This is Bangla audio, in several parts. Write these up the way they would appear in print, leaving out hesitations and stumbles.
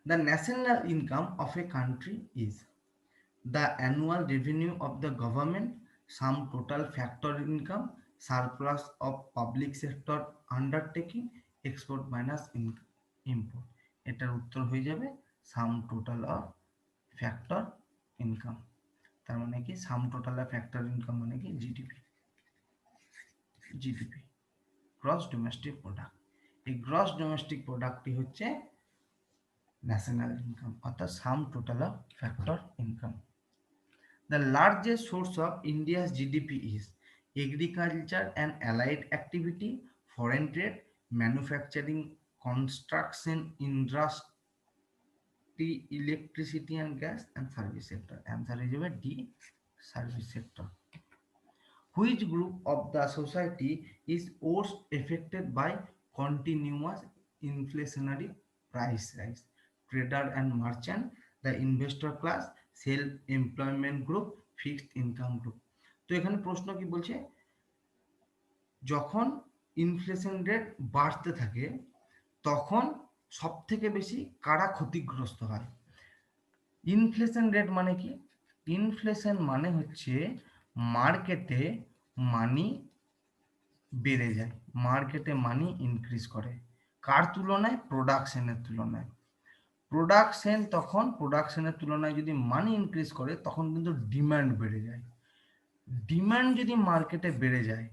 The national income of a country is the annual revenue of the government, sum total factor income, surplus of public sector undertaking, export minus import. এটার উত্তর হয়ে যাবে sum total of factor income. তার মানে কি sum total of factor income মানে কি GDP. GDP gross domestic product. এই গ্রস ডোমেস্টিক প্রোডাক্টটি হচ্ছে ন্যাশনাল ইনকাম অর্থাৎ sum total of factor income. The largest source of India's GDP is agriculture and allied activity, foreign trade, manufacturing, construction, industry, electricity and gas, and service sector. Answer is D, service sector. Which group of the society is worst affected by continuous inflationary price rise? Trader and merchant, the investor class, self-employment group, fixed income group. তো এখানে প্রশ্ন কি বলছে, যখন ইনফ্লেশন রেট বাড়তে থাকে তখন সব থেকে বেশি কারা ক্ষতিগ্রস্ত হয়? ইনফ্লেশন রেট মানে কি? ইনফ্লেশন মানে হচ্ছে মার্কেটে মানি বেড়ে যায়, মার্কেটে মানি ইনক্রিজ করে কার তুলনায়? প্রোডাকশনের তুলনায়। প্রোডাকশন তখন প্রোডাকশনের তুলনায় যদি মানি ইনক্রিজ করে তখন কিন্তু ডিমান্ড বেড়ে যায়। ডিমান্ড যদি মার্কেটে বেড়ে যায়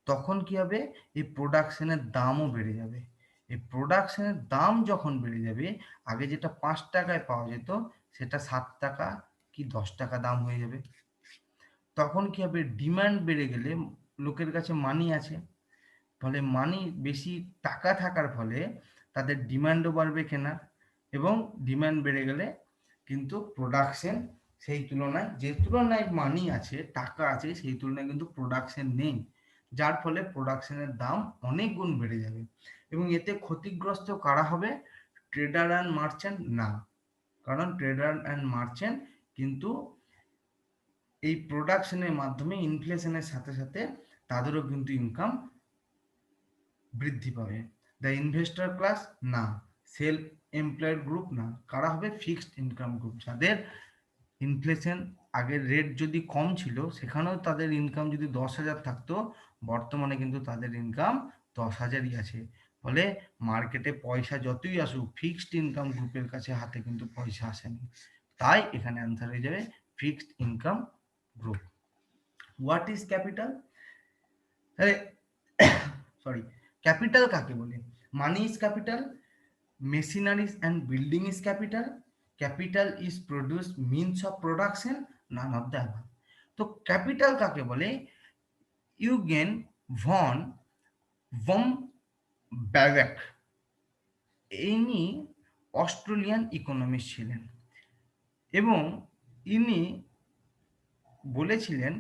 তখন কি হবে? এই প্রোডাকশনের দামও বেড়ে যাবে। এই প্রোডাকশনের দাম যখন বেড়ে যাবে, আগে যেটা 5 টাকায় পাওয়া যেত সেটা 7 টাকা কি 10 টাকা দাম হয়ে যাবে। তখন কি হবে? ডিমান্ড বেড়ে গেলে লোকের কাছে মানি আছে, ফলে মানি বেশি টাকা থাকার ফলে তাদের ডিমান্ডও বাড়বে কেনার, এবং ডিমান্ড বেড়ে গেলে কিন্তু প্রোডাকশন সেই তুলনায়, যে তুলনায় মানি আছে টাকা আছে সেই তুলনায় কিন্তু প্রোডাকশন নেই, যার ফলে প্রোডাকশনের দাম অনেক গুণ বেড়ে যাবে। এবং এতে ক্ষতিগ্রস্ত কারা হবে? ট্রেডার অ্যান্ড মার্চেন্ট না, কারণ ট্রেডার অ্যান্ড মার্চেন্ট কিন্তু এই প্রোডাকশনের মাধ্যমে ইনফ্লেশনের সাথে সাথে তাদেরও কিন্তু ইনকাম বৃদ্ধি পাবে। দ্য ইনভেস্টর ক্লাস না, সেলফ এমপ্লয়েড গ্রুপ না, কারা হবে? ফিক্সড ইনকাম গ্রুপ, যাদের ইনফ্লেশন আগের রেট যদি কম ছিল সেখানেও তাদের ইনকাম যদি 10,000 থাকতো, বর্তমানে কিন্তু তাদের ইনকাম 10,000ই আছে। ফলে মার্কেটে পয়সা যতই আসুক ফিক্সড ইনকাম গ্রুপের কাছে হাতে কিন্তু পয়সা আসেনি, তাই এখানে অ্যান্সার হয়ে যাবে fixed income group. What is capital? Sorry, capital কাকে বলে? Money is capital, machineries and building is capital, capital is produce means of production, none of the above. তো ক্যাপিটাল কাকে বলে? ইউগেন ভন ভম ব্যাভেক, ইনি অস্ট্রেলিয়ান ইকোনমিস্ট ছিলেন এবং ইনি বলেছিলেন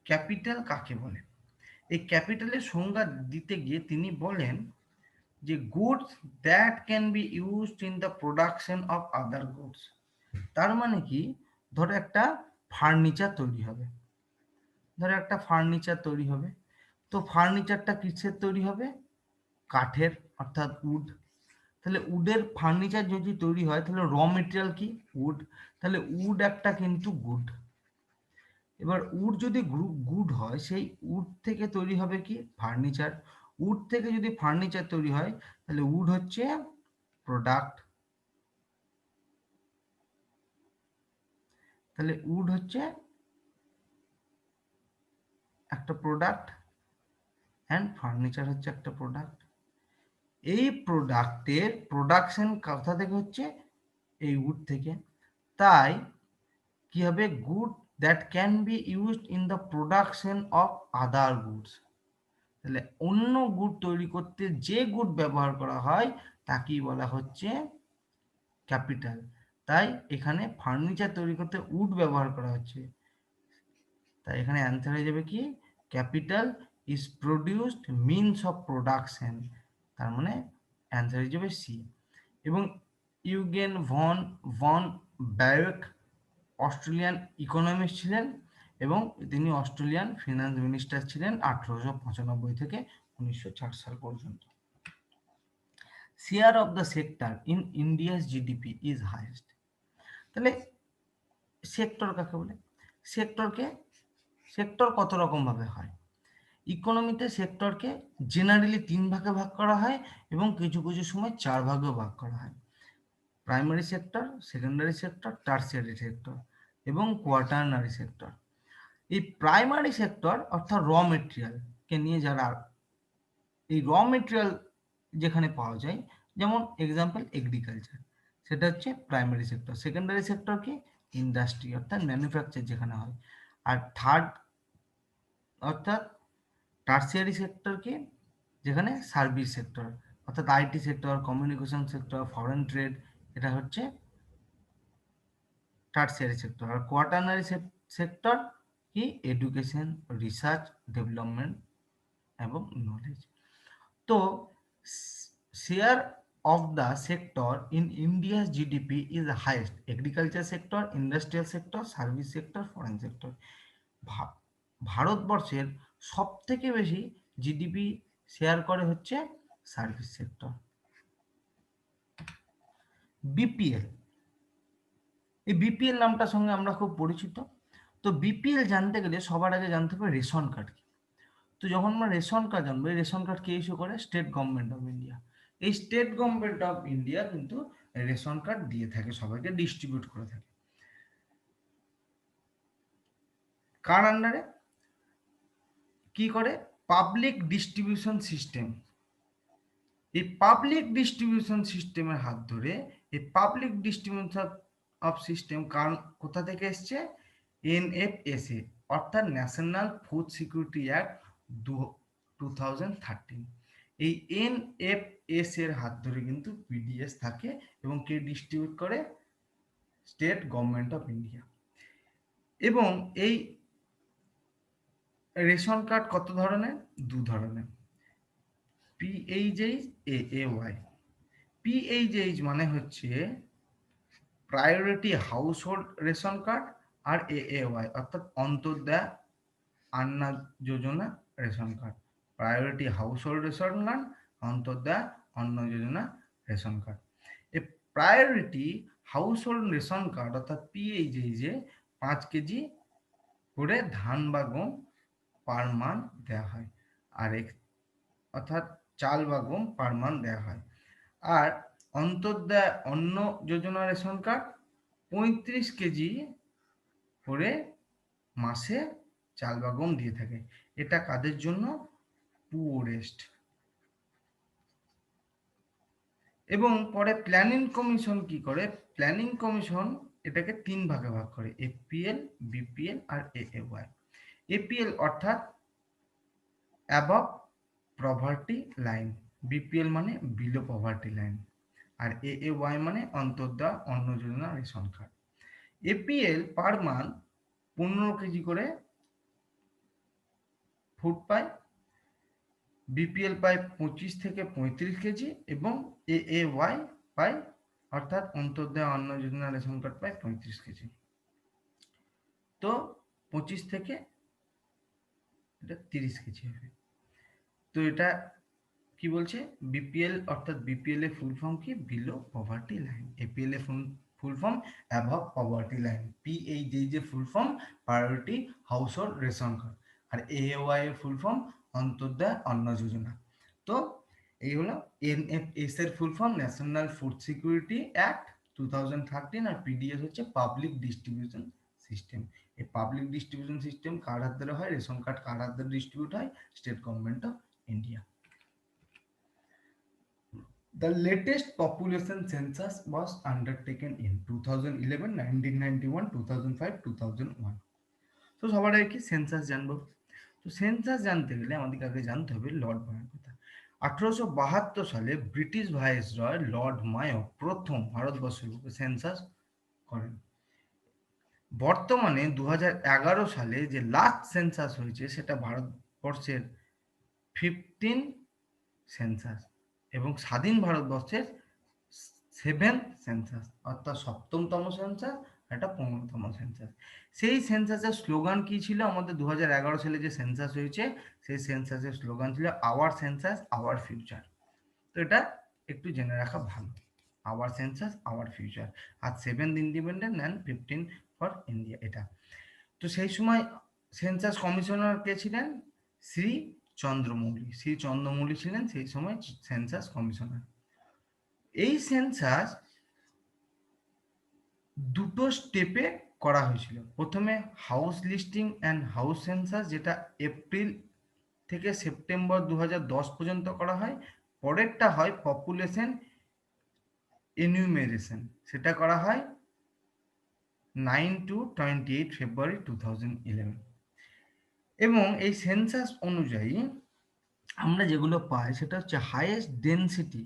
ক্যাপিটাল কাকে বলে। এই ক্যাপিটালের সংজ্ঞা দিতে গিয়ে তিনি বলেন যে goods that can be used in the production of other goods. তার মানে কি, ধরো একটা ফার্নিচার তৈরি হবে, ধরো একটা ফার্নিচার তৈরি হবে, তো ফার্নিচারটা কিসের তৈরি হবে? কাঠের, অর্থাৎ উড। তাহলে উডের ফার্নিচার যদি তৈরি হয় তাহলে র মেটেরিয়াল কি? উড। তাহলে উড একটা কিন্তু গুড। এবার উড যদি গুড হয়, সেই উড থেকে তৈরি হবে কি? ফার্নিচার। উড থেকে যদি ফার্নিচার তৈরি হয় তাহলে উড হচ্ছে প্রোডাক্ট। তাহলে উড হচ্ছে একটা প্রোডাক্ট অ্যান্ড ফার্নিচার হচ্ছে একটা প্রোডাক্ট। এই প্রোডাক্টের প্রোডাকশন কোথা থেকে হচ্ছে? এই উড থেকে। তাই কি হবে? Good that can be used in the production of other goods. তাহলে অন্য গুড তৈরি করতে যে গুড ব্যবহার করা হয় তাকেই বলা হচ্ছে ক্যাপিটাল। তাই এখানে ফার্নিচার তৈরি করতে উড ব্যবহার করা হচ্ছে, তাই এখানে অ্যান্সার হয়ে যাবে কি? Capital is produced means of production, তার মানে অ্যান্সার হয়ে যাবে সি। এবং Eugen von von Bawerk Austrian economist ছিলেন এবং তিনি অস্ট্রেলিয়ান ফিনান্স মিনিস্টার ছিলেন 1895 থেকে 1960 সাল পর্যন্ত। Share of the sector in India's GDP is highest. তাহলে সেক্টর কাকে বলে? সেক্টর কত রকম ভাবে হয়? ইকোনমিতে সেক্টরকে জেনারেলি 3 ভাগে ভাগ করা হয় এবং কিছু কিছু সময় 4 ভাগেও ভাগ করা হয়। Primary sector, secondary sector, tertiary sector এবং কোয়াটারনারি সেক্টর। এই প্রাইমারি সেক্টর অর্থাৎ র মেটেরিয়াল কে নিয়ে যারা, এই র মেটেরিয়াল যেখানে পাওয়া যায়, যেমন এক্সাম্পল এগ্রিকালচার, সেটা হচ্ছে প্রাইমারি সেক্টর। সেকেন্ডারি সেক্টর কি? ইন্ডাস্ট্রি অর্থাৎ ম্যানুফ্যাকচার যেখানে হয়। আর থার্ড অর্থাৎ টার্সিয়ারি সেক্টর কি? যেখানে সার্ভিস সেক্টর অর্থাৎ IT sector, communication sector, foreign trade, এটা হচ্ছে টার্সিয়ারি সেক্টর। আর কোয়াটারনারি সেক্টর কি? এডুকেশন, রিসার্চ, ডেভেলপমেন্ট এবং নলেজ। তো share of the sector in India's GDP is the highest: agriculture sector, industrial sector, service sector, foreign sector. ভারতবর্ষের সব থেকে বেশি জিডিপি শেয়ার করে হচ্ছে সার্ভিস সেক্টর। বিপিএল, এই বিপিএল নামটার সঙ্গে আমরা খুব পরিচিত। তো বিপিএল জানতে গেলে সবার আগে জানতে হবে রেশন কার্ড কি। তো যখন আমরা রেশন কার্ড জানবো, এই রেশন কার্ড কে ইস্যু করে? State government of India. এই স্টেট গভর্নমেন্ট অফ ইন্ডিয়া কিন্তু রেশন কার্ড দিয়ে থাকে, সবাইকে ডিস্ট্রিবিউট করে থাকে। কার আন্ডারে? কি করে? Public distribution system. এই পাবলিক ডিস্ট্রিবিউশন সিস্টেমের হাত ধরে, এই পাবলিক ডিস্ট্রিবিউশন অফ সিস্টেম কোথা থেকে এসছে? এনএফএসএ অর্থাৎ ন্যাশনাল ফুড সিকিউরিটি অ্যাক্ট 2013। এই এনএফএস এর হাত ধরে কিন্তু পিডিএস থাকে এবং কে ডিস্ট্রিবিউট করে? State government of India. এবং এই রেশন কার্ড কত ধরনের? 2 ধরনের, পিএইচএইচ, এএওয়াই। পিএইচএইচ মানে হচ্ছে priority house hold ration card, আর এএওয়াই অর্থাৎ Antyodaya Anna Yojana ration card. Priority house hold ration card, Antyodaya Anna Yojana ration card. এই priority house hold ration card অর্থাৎ পিএইচএইচ এ 5 কেজি করে ধান বা গম পার মান্থ দেওয়া হয়, আর অর্থাৎ চাল বা গম পার মান্থ দেওয়া হয়। আর অন্তর্দয় Anna Yojana ration card 35 KG করে মাসে চাল বা গম দিয়ে থাকে। এটা কাদের জন্য? পুওরেস্ট। এবং পরে প্ল্যানিং কমিশন কি করে? প্ল্যানিং কমিশন এটাকে 3 ভাগে ভাগ করে: এপিএল, বিপিএল আর এএওয়াই। এপিএল অর্থাৎ অ্যাবভ পভার্টি লাইন, বিপিএল মানে বিলো পভার্টি লাইন, আর এএওয়াই মানে Antyodaya Anna Yojana ration card. APL per month 15 KG করে ফুড পায়, বিপিএল পায় 25 থেকে 35 কেজি এবং এএওয়াই পায় অর্থাৎ অন্তর্দয় অন্ন যোজনা রেশন কার্ড পায় 35 কেজি। তো 25 থেকে এটা 30 কেজি হবে। তো এটা কি বলছে? বিপিএল অর্থাৎ বিপিএল এর ফুল ফর্ম কি? Below poverty line. এপিএল এর full form above poverty line. PHH এর full form priority house hold ration card. আর এএওয়াই এর ফুল ফর্ম অন্তর্দয় অন্ন যোজনা। তো এই হলো এনএফএস এর full form national food security act 2013, আর পিডিএস হচ্ছে পাবলিক ডিস্ট্রিবিউশন সিস্টেম। এই পাবলিক ডিস্ট্রিবিউশন সিস্টেম কার হাত ধরে হয়? রেশন কার্ড কার হাত ধরে ডিস্ট্রিবিউট হয়? State government of India. The latest population census was undertaken in 2011, 1991, 2005, 2001. তো সবার আগে কি সেন্সাস জানবো? তো সেন্সাস জানতে গেলে আমাদেরকে আগে জানতে হবে লর্ড মায়োর কথা। 1872 সালে ব্রিটিশ ভাইসরয় লর্ড মায়ো প্রথম ভারতবর্ষের বুকে সেন্সাস করেন। বর্তমানে 2011 সালে যে লাস্ট সেন্সাস হয়েছে সেটা ভারতবর্ষের 15 সেন্সাস এবং স্বাধীন ভারতবর্ষের 7th সেন্সাস অর্থাৎ 7তম সেন্সাস, এটা 15তম সেন্সাস। সেই সেন্সাসের স্লোগান কি ছিল? আমাদের 2011 সালে যে সেন্সাস হয়েছে সেই সেন্সাসের স্লোগান ছিল আওয়ার সেন্সাস আওয়ার ফিউচার। তো এটা একটু জেনে রাখা ভালো। আওয়ার সেন্সাস আওয়ার ফিউচার, আর 7th independent and 15 for India, এটা। তো সেই সময় সেন্সাস কমিশনার কে ছিলেন? শ্রী চন্দ্রমৌলি। শ্রী চন্দ্রমৌলি ছিলেন সেই সময় সেন্সাস কমিশনার। এই সেন্সাস দুটো স্টেপে করা হয়েছিল। প্রথমে house listing and house census, যেটা এপ্রিল থেকে সেপ্টেম্বর 2010 পর্যন্ত করা হয়। পরেরটা হয় পপুলেশন এনিউমেরেশন, সেটা করা হয় 9 to 28 ফেব্রুয়ারি 2011। এবং এই সেন্সাস অনুযায়ী আমরা যেগুলো পাই সেটা হচ্ছে হাইয়েস্ট ডেনসিটি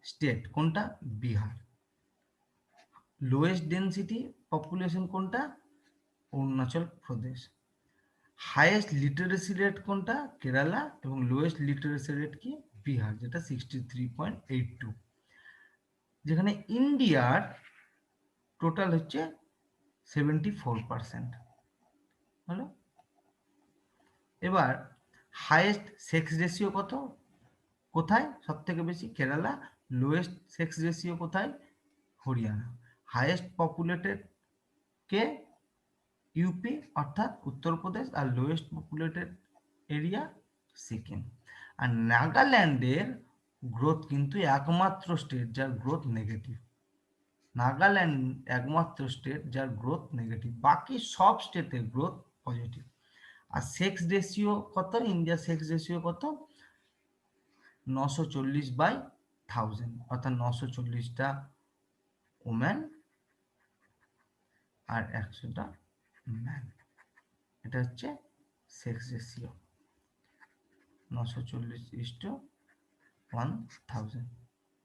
স্টেট কোনটা? বিহার। লোয়েস্ট ডেনসিটি পপুলেশন কোনটা? Arunachal Pradesh. Highest literacy rate কোনটা? কেরালা। এবং লোয়েস্ট লিটারেসি রেট কি? বিহার, যেটা 63.82। যেখানে ইন্ডিয়ার টোটাল হচ্ছে 74%। হলো। এবার হাইয়েস্ট সেক্স রেশিও কত? কোথায় সব থেকে বেশি? কেরালা। লোয়েস্ট সেক্স রেশিও কোথায়? হরিয়ানা। হাইয়েস্ট পপুলেটেড কে? ইউপি অর্থাৎ উত্তরপ্রদেশ। আর লোয়েস্ট পপুলেটেড এরিয়া সিকিম। আর নাগাল্যান্ডের গ্রোথ কিন্তু একমাত্র স্টেট যার গ্রোথ নেগেটিভ। নাগাল্যান্ড একমাত্র স্টেট যার গ্রোথ নেগেটিভ, বাকি সব স্টেটের গ্রোথ পজিটিভ। আর সেক্স রেশিও কত? ইন্ডিয়ার সেক্স রেশিও কত? 940/1000, অর্থাৎ 940টা ওম্যান আর 100টা ম্যান। এটা হচ্ছে সেক্স রেশিও, 940:1000,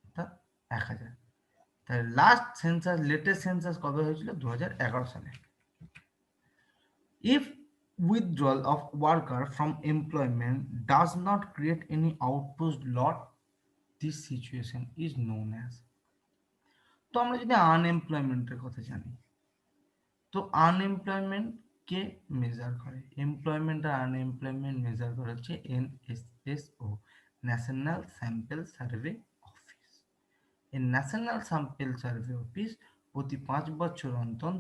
অর্থাৎ 1000। তাহলে লাস্ট সেন্সাস, লেটেস্ট সেন্সাস কবে হয়েছিল? 2011 সালে। If withdrawal of worker from employment does not create any outpost lot, this situation is known as। তো আমরা যদি আনএমপ্লয়মেন্টের কথা জানি, তো আনএমপ্লয়মেন্ট কে মেজার করে? এমপ্লয়মেন্ট আর আনএমপ্লয়মেন্ট মেজার করা হচ্ছে NSSO, national sample survey office. এই ন্যাশনাল স্যাম্পল সার্ভে অফিস প্রতি 5 বছর অন্তর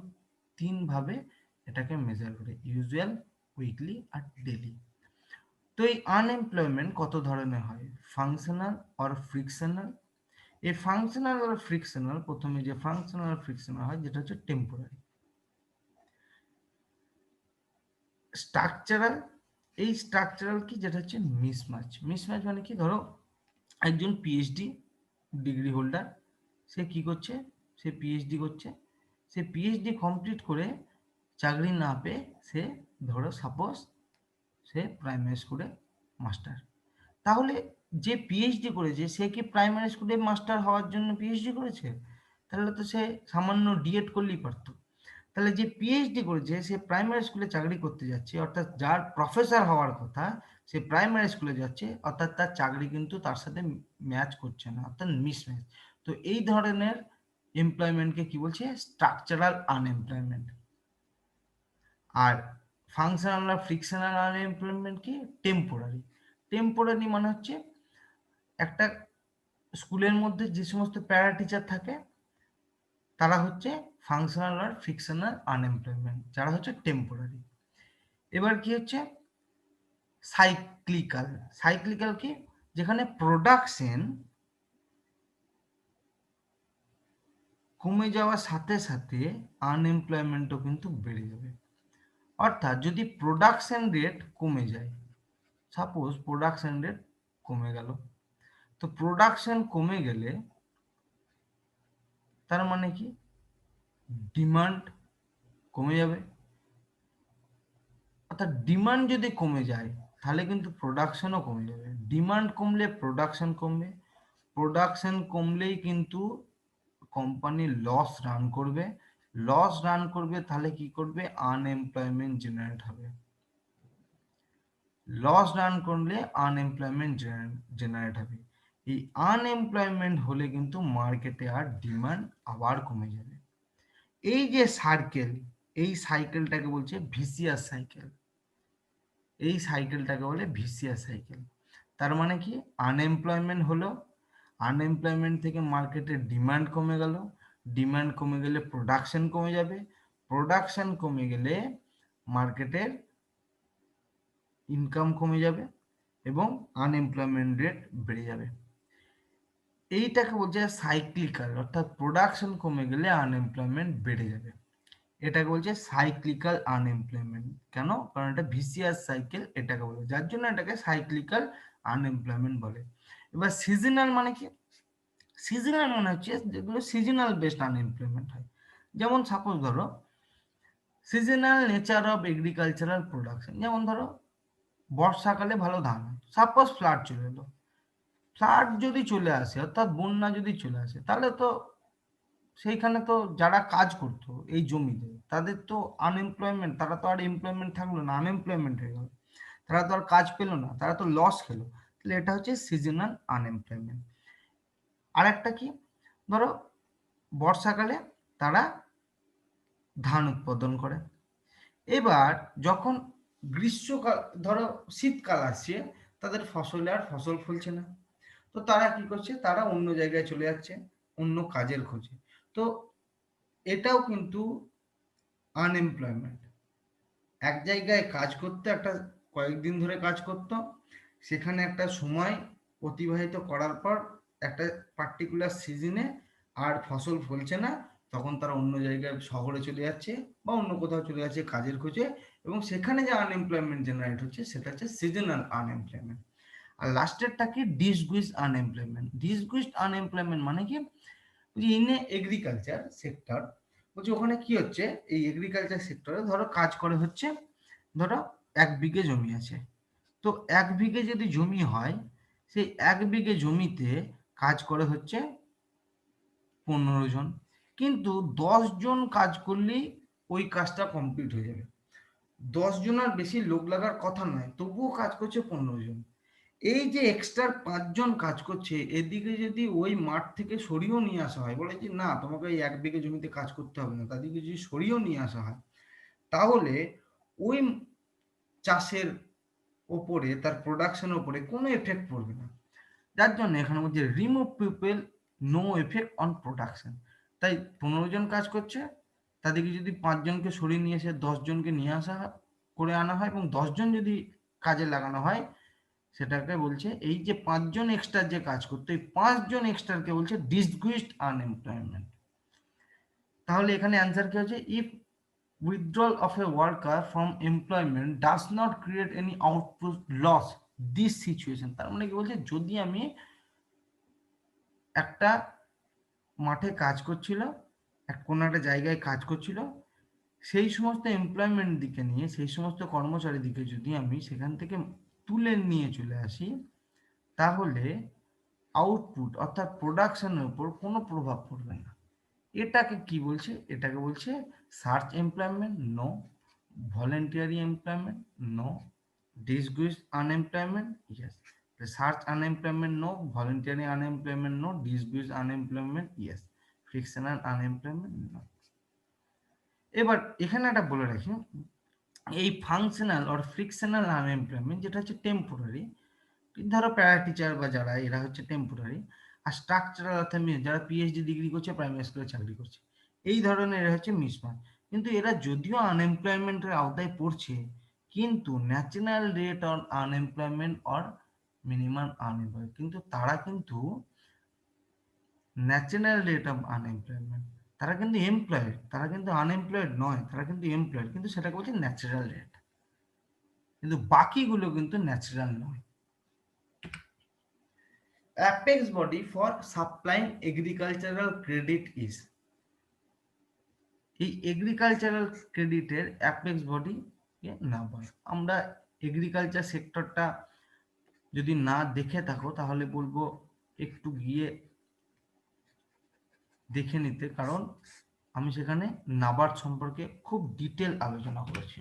3 ভাবে এটাকে মেজার করে: ইউজুয়াল, উইকলি আর ডেলি। তো এই আনএমপ্লয়মেন্ট কত ধরনের হয়? ফাংশনাল আর ফ্রিকশনাল। এই ফাংশনাল আর ফ্রিকশনাল, প্রথমে যে ফাংশনাল আর ফ্রিকশনাল হয় যেটা হচ্ছে টেম্পোরারি। স্ট্রাকচারাল, এই স্ট্রাকচারাল কি? যেটা হচ্ছে মিসম্যাচ। মিসম্যাচ মানে কি? ধরো একজন পিএইচডি ডিগ্রি হোল্ডার, সে কি করছে? সে পিএইচডি করছে। সে পিএইচডি কমপ্লিট করে চাকরি না পেয়ে সে, ধরো সাপোজ সে প্রাইমারি স্কুলে মাস্টার। তাহলে যে পিএইচডি করেছে সে কি প্রাইমারি স্কুলে মাস্টার হওয়ার জন্য পিএইচডি করেছে? তাহলে তো সে সামান্য ডিএড করলেই পারতো। তাহলে যে পিএইচডি করেছে সে প্রাইমারি স্কুলে চাকরি করতে যাচ্ছে, অর্থাৎ যার প্রফেসর হওয়ার কথা সে প্রাইমারি স্কুলে যাচ্ছে, অর্থাৎ তার চাকরি কিন্তু তার সাথে ম্যাচ করছে না, অর্থাৎ মিসম্যাচ। তো এই ধরনের এমপ্লয়মেন্টকে কি বলছে? Structural unemployment. আর ফাংশনাল আর ফ্রিকশনাল আনএমপ্লয়মেন্ট কি? টেম্পোরারি। টেম্পোরারি মানে হচ্ছে একটা স্কুলের মধ্যে যে সমস্ত প্যারা টিচার থাকে তারা হচ্ছে ফাংশনাল আর ফ্রিকশনাল আনএমপ্লয়মেন্ট, যারা হচ্ছে টেম্পোরারি। এবার কি হচ্ছে? সাইক্লিক্যাল। সাইক্লিক্যাল কি? যেখানে প্রোডাকশন কমে যাওয়ার সাথে সাথে আনএমপ্লয়মেন্টও কিন্তু বেড়ে যাবে। অর্থাৎ যদি প্রোডাকশন রেট কমে যায়, সাপোজ প্রোডাকশন রেট কমে গেল, তো প্রোডাকশন কমে গেলে তার মানে কি? ডিমান্ড কমে যাবে। অর্থাৎ ডিমান্ড যদি কমে যায় তাহলে কিন্তু প্রোডাকশনও কমে যাবে। ডিমান্ড কমলে প্রোডাকশন কমবে, প্রোডাকশন কমলেই কিন্তু কোম্পানি লস রান করবে, লস রান করবে তাহলে কি করবে? আনএমপ্লয়মেন্ট জেনারেট হবে। লস রান করলে আনএমপ্লয়মেন্ট জেনারেট হবে। এই আনএমপ্লয়মেন্ট হলে কিন্তু মার্কেটে আর ডিমান্ড আবার কমে যাবে। এই যে সার্কেল, এই সাইকেলটাকে বলছে ভিসিয়াস সাইকেল। এই সাইকেলটাকে বলে ভিসিয়াস সাইকেল। তার মানে কি? আনএমপ্লয়মেন্ট হলো, আনএমপ্লয়মেন্ট থেকে মার্কেটের ডিমান্ড কমে গেল, ডিমান্ড কমে গেলে প্রোডাকশন কমে যাবে, প্রোডাকশন কমে গেলে মার্কেটের ইনকাম কমে যাবে এবং আনএমপ্লয়মেন্ট রেট বেড়ে যাবে। এইটাকে বলছে সাইক্লিক্যাল, অর্থাৎ প্রোডাকশন কমে গেলে আনএমপ্লয়মেন্ট বেড়ে যাবে। এটাকে বলছে সাইক্লিক্যাল আনএমপ্লয়মেন্ট। কেন? কারণ এটা ভিসিয়াস সাইকেল এটাকে বলে, যার জন্য এটাকে সাইক্লিক্যাল আনএমপ্লয়মেন্ট বলে। এবার সিজনাল মানে কি? সিজনাল মানে হচ্ছে যেগুলো সিজনাল বেসড আনএমপ্লয়মেন্ট হয়। যেমন সাপোজ ধরো seasonal nature of agricultural production, যেমন ধরো বর্ষাকালে ভালো ধান হয়, সাপোজ ফ্লাড চলে এলো, ফ্লাড যদি চলে আসে অর্থাৎ বন্যা যদি চলে আসে, তাহলে তো সেইখানে তো যারা কাজ করতো এই জমিতে তাদের তো আনএমপ্লয়মেন্ট, তারা তো আর এমপ্লয়মেন্ট থাকলো না, আনএমপ্লয়মেন্ট হয়ে গেল, তারা তো আর কাজ পেলো না, তারা তো লস খেলো। তাহলে এটা হচ্ছে সিজনাল আনএমপ্লয়মেন্ট। আর একটা কি, ধরো বর্ষাকালে তারা ধান উৎপাদন করে, এবার যখন গ্রীষ্মকাল ধরো শীতকাল আসছে, তাদের ফসলে আর ফসল ফলছে না, তো তারা কি করছে, তারা অন্য জায়গায় চলে যাচ্ছে অন্য কাজের খোঁজে। তো এটাও কিন্তু আনএমপ্লয়মেন্ট। এক জায়গায় কাজ করতে, একটা কয়েকদিন ধরে কাজ করতো, সেখানে একটা সময় অতিবাহিত করার পর একটা পার্টিকুলার সিজনে আর ফসল ফলছে না, তখন তারা অন্য জায়গায় শহরে চলে যাচ্ছে বা অন্য কোথাও চলে যাচ্ছে কাজের খোঁজে, এবং সেখানে যে আনএমপ্লয়মেন্ট জেনারেট হচ্ছে সেটা হচ্ছে সিজনাল আনএমপ্লয়মেন্ট। আর লাস্টেরটা কি, ডিসগুইজড আনএমপ্লয়মেন্ট। ডিসগুইজড আনএমপ্লয়মেন্ট মানে কি, ইন এ এগ্রিকালচার সেক্টর, বলছি ওখানে কি হচ্ছে, এই এগ্রিকালচার সেক্টরে ধরো কাজ করে হচ্ছে, ধরো 1 বিঘে জমি আছে, তো 1 বিঘে যদি জমি হয়, সেই 1 বিঘে জমিতে কাজ করে হচ্ছে 15 জন, কিন্তু 10 জন কাজ করলেই ওই কাজটা কমপ্লিট হয়ে যাবে। 10 জনের বেশি লোক লাগার কথা নয়, তবুও কাজ করছে 15 জন। এই যে এক্সট্রা 5 জন কাজ করছে, এদিকে যদি ওই মাঠ থেকে সরিয়েও নিয়ে আসা হয়, বলে যে না তোমাকে এই 1 বিঘে জমিতে কাজ করতে হবে না, তাদেরকে যদি সরিয়েও নিয়ে আসা হয়, তাহলে ওই চাষের ওপরে, তার প্রোডাকশনের ওপরে কোনো এফেক্ট পড়বে না। যার জন্য এখানে বলছে remove people, no effect on production. তাই 15 জন কাজ করছে, তাদেরকে যদি 5 জনকে সরিয়ে নিয়ে এসে 10 জনকে নিয়ে আসা করে আনা হয় এবং 10 জন যদি কাজে লাগানো হয়, সেটাকে বলছে এই যে 5 জন এক্সট্রা যে কাজ করতো, এই 5 জন এক্সট্রাকে বলছে ডিসগুইজড আনএমপ্লয়মেন্ট। তাহলে এখানে অ্যান্সার কি হচ্ছে, if withdrawal of a worker from employment does not create any output loss this situation। তার মানে কি বলছে, যদি আমি একটা মাঠে কাজ করছিল, কোনো একটা জায়গায় কাজ করছিল, সেই সমস্ত এমপ্লয়মেন্ট দিকে নিয়ে, সেই সমস্ত কর্মচারী দিকে যদি আমি সেখান থেকে তুলে নিয়ে চলে আসি, তাহলে আউটপুট অর্থাৎ প্রোডাকশনের উপর কোনো প্রভাব পড়বে না। এটাকে কি বলছে, এটাকে বলছে search employment, no. Voluntary employment, no. Disguised unemployment, yes. Search unemployment, no. Voluntary unemployment, no. Disguised unemployment, yes. Frictional unemployment, no. এবার এখানে একটা বলে রাখি, এই ফাংশনাল অর ফ্রিকশনাল আনএমপ্লয়মেন্ট যেটা হচ্ছে টেম্পোরারি, ধরো প্যারা টিচার বা যারা, এরা হচ্ছে টেম্পোরারি। আর স্ট্রাকচারাল অর্থাৎ যারা পিএইচডি ডিগ্রি করছে, প্রাইমারি স্কুলে চাকরি করছে, এই ধরনের এরা হচ্ছে মিসম্যাচ। কিন্তু এরা যদিও আনএমপ্লয়মেন্টের আওতায় পড়ছে, কিন্তু national rate on unemployment or minimum unemployed, কিন্তু তারা কিন্তু ন্যাশনাল রেট অফ আনএমপ্লয়মেন্ট, তারা কিন্তু এমপ্লয়েড, তারা কিন্তু আনএমপ্লয়েড নয়, তারা কিন্তু এমপ্লয়েড, কিন্তু সেটাকে বলছে ন্যাচারাল রেট, কিন্তু বাকিগুলো কিন্তু ন্যাচারাল নয়। apex body for supplying agricultural credit is, এই এগ্রিকালচারাল ক্রেডিটের অ্যাপেক্স বডি নাবার্ড। আমরা এগ্রিকালচার সেক্টরটা যদি না দেখে থাকো তাহলে বলবো একটু গিয়ে দেখে নিতে, কারণ আমি সেখানে নাবার্ড সম্পর্কে খুব ডিটেল আলোচনা করেছি।